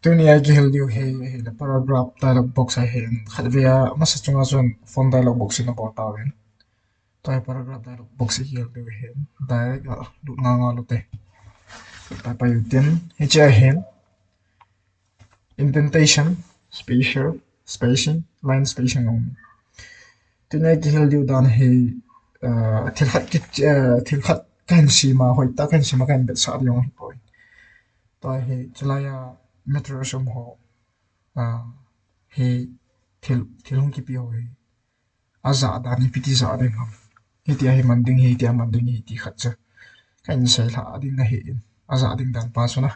Dunia gihil diu he la paragraph dialog box a he khat via masa chunga chon phone dialog box in bota wen toy paragraph dialog box gihil diu he direct lu nga nga lu te ta pa yutin he cha he indentation spacing line spacing on dunia gihil diu dan he thil khat kan si ma hoi ta kan si ma kan bet sa yong he poi toy he chlaya metro som ho he thil hong ki pi ho he aza da ni piti za de ngam he ti he manding he ti manding he ti khat cha kan sai la ading na he aza ading dan pa so na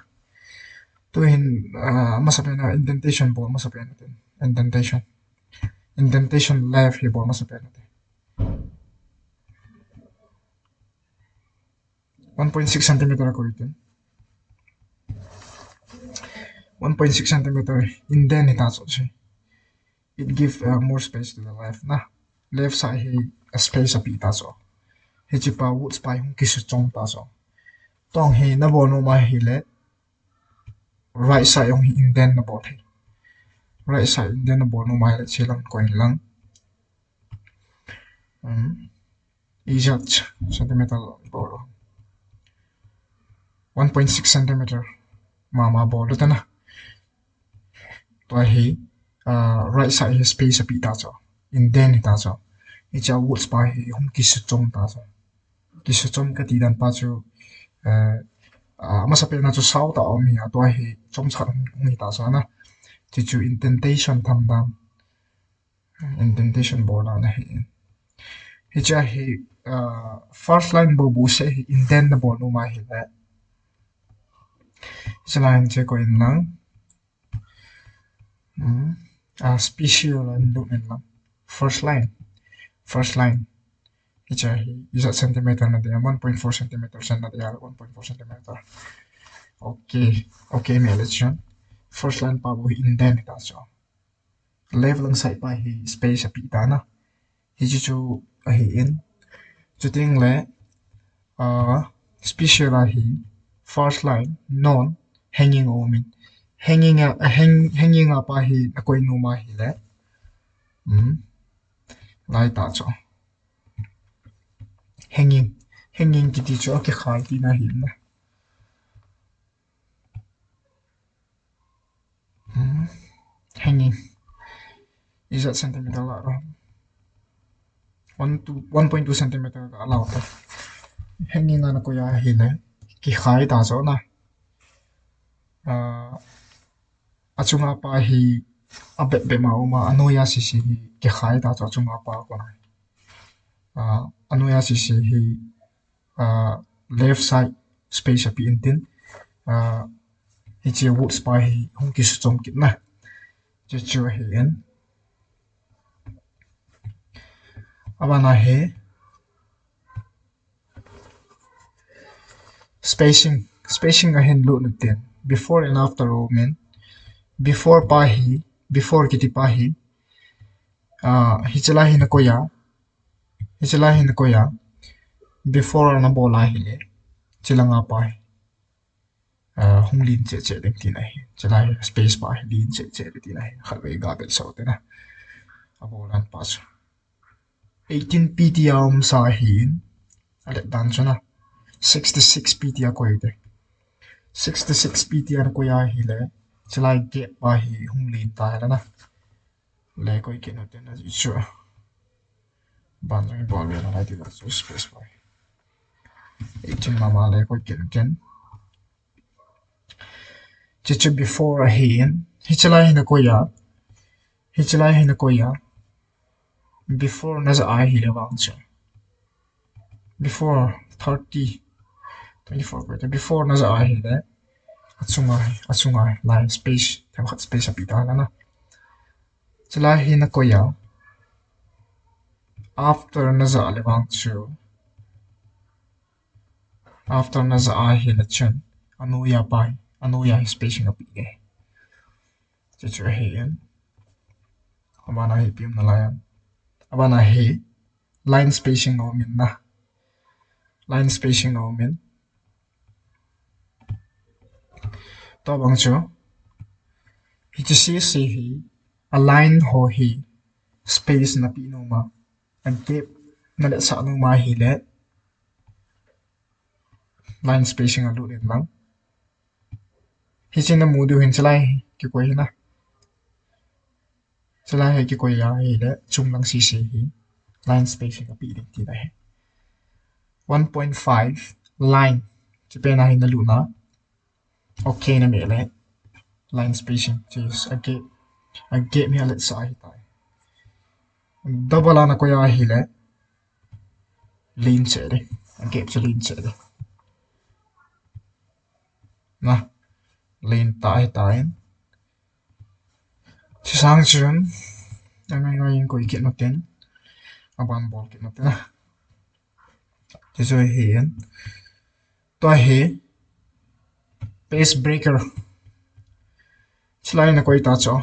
to hin masapena indentation bo masapena ten indentation left he bo masapena te 1.6 centimeter ko ite 1.6 centimeter indent ta so che it give more space to the left na left side he a space a pi ta so he chi pa wood spy hung ki su chong ta so tong he na bo no ma he le right side hung indent na bo he right side indent na bo no ma le chilang coin lang ijat centimeter bo 1.6 centimeter mama bo lu ta na to he right side he space a pi ta so indent ta so he cha wood spy he hung ki su chong ta so ki su chong ka ti dan pa chu masapel na chu sau ta mi a to he chom chat ngi ta so na ti chu indentation tham dan indentation bo la na he cha he first line bo bu se he indent na bo no ma he la line che ko in lang special and do in lang first line he cha he is a centimeter na de 1.4 centimeter na de 1.4 centimeter okay me election first line pa bo indent ta so left lang side pa he space a pi ta na he chu a he in chu ting le special a he first line non hanging omin hanging up a he na koi nu ma hi le lai ta cho hanging ki ti cho ke khai ti na hi na hanging is that centimeter la ro 1.2 centimeter ka la ta hanging na ko ya hi le ki khai ta cho na achunga pa hi abe ma uma anoya si ke khai ta cho chunga pa ko na anoya si hi left side space a pi intin hi che wood spy hi hong ki su chom kit na che chu hi en abana he spacing a hen lu nu ten before and after omen before pa hi before kiti pa hi hi chala hi na ko ya before na bola hi le chilanga pa hi hung lin che ding ti na hi chala hi space pa hi lin che ti na hi khalwe ga bel so te na abolan pa so 18 ptm sa hin ale dan chona 66 ptm ko ite 66 ptm ko ya hi le chalai ge pa hi hung lin ta la na le ko ke no te na chu ban jang bol le na ti so space pa 18 mama le ko ke ken che before a hin hi chalai na ko ya before na za a hi le wang cha before 30 24 ko before na za a hi le achunga line space tham khat space a pi ta la na chala hi na ko ya after na za le wang chu after na za a hi la chen anu ya spacing a pi ge che chu hi en abana hi pim na la ya abana hi line spacing o min na line spacing o min to bang chu Hi si hi align ho hi space na pi no ma a gap na le sa no ma hi le line spacing a lu den lang hi chin na mu du hin chalai ki ko hi na chalai hai ki ko ya hi le chung lang si hi line spacing a pi den ti na hai 1.5 line chỉ bên này là luna ok na mẹ lẽ line spacing just a gap mi alet sa hi tai double ana ko ya hi le lean che de a gap cho lean che de na lean tai tai chỉ sang chun anh ngay ko ikit no ten aban ball kit no ten chỉ rồi hiền tôi hi pace breaker slide na ko ita cho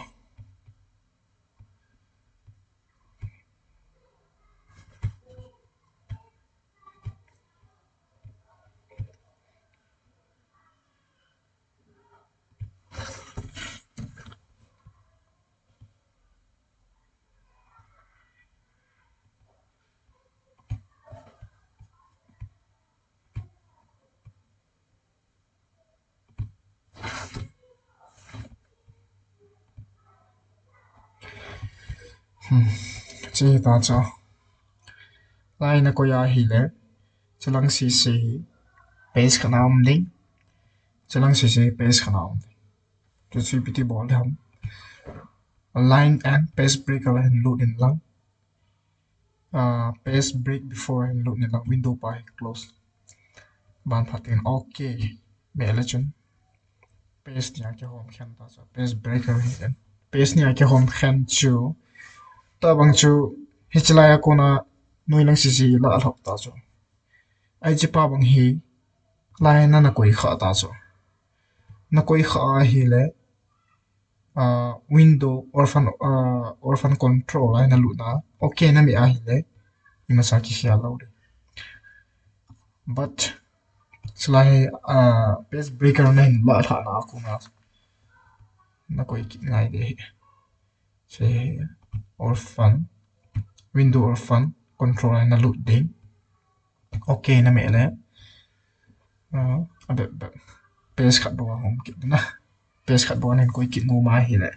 chỉ ta cho line na ko ya hi le chalang si pace khana um ding chalang si pace khana um to chi piti ball ham line and pace breaker and load in lang pace break before and load in lang window pa close ban phatin okay me le chun pace nia ke hom khan ta cha pace breaker hi en pace nia ke hom khan chu ta bang chu hichlaya ko na noi lang si la al hop ta chu ai chi pa bang hi lai na na koi kha ta chu na koi kha hi le window orphan control ai na lu na okay na mi a hi le ni ma sa ki khia lo de but slai pace breaker na hin la tha na ku na koi ki ngai de se orphan window orphan control ai na lu de okay na me le a bit pace khat bo hom ki na pace khat bo nên koi ki no ma hi le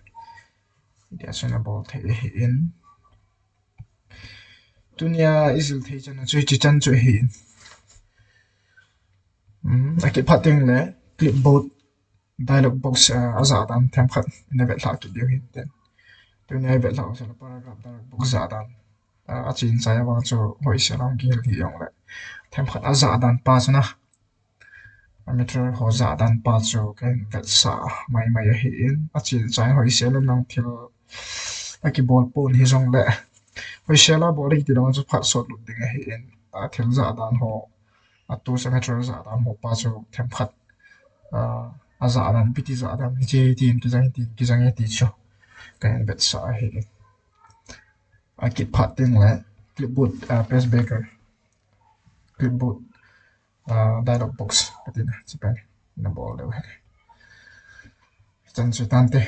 dia sona ball the in tunia isil the chan chui chi chan chui hi aki phating le clipboard dialog box aza dan them khat ne vel thla ki dio hin ten tunia vel thla sa paragraph dialog box za dan a chin sai wa chu hoi se lam ki hi yong le them khat aza dan pa chuna meter ho za dan pa chu ken vel sa mai hi in a chin sai hoi se lam nang thil aki ball pon hi jong le hoi se la ball hi ti dong chu phat sot lu ding hi in a thil za dan ho a tu se meter za dan ho pa chu them khat aza dan piti za dan je tin ki jang ti chu kan bet sa hi a ki phating le clipboard press breaker clipboard dialog box katina chipan na ball le chan chu tan te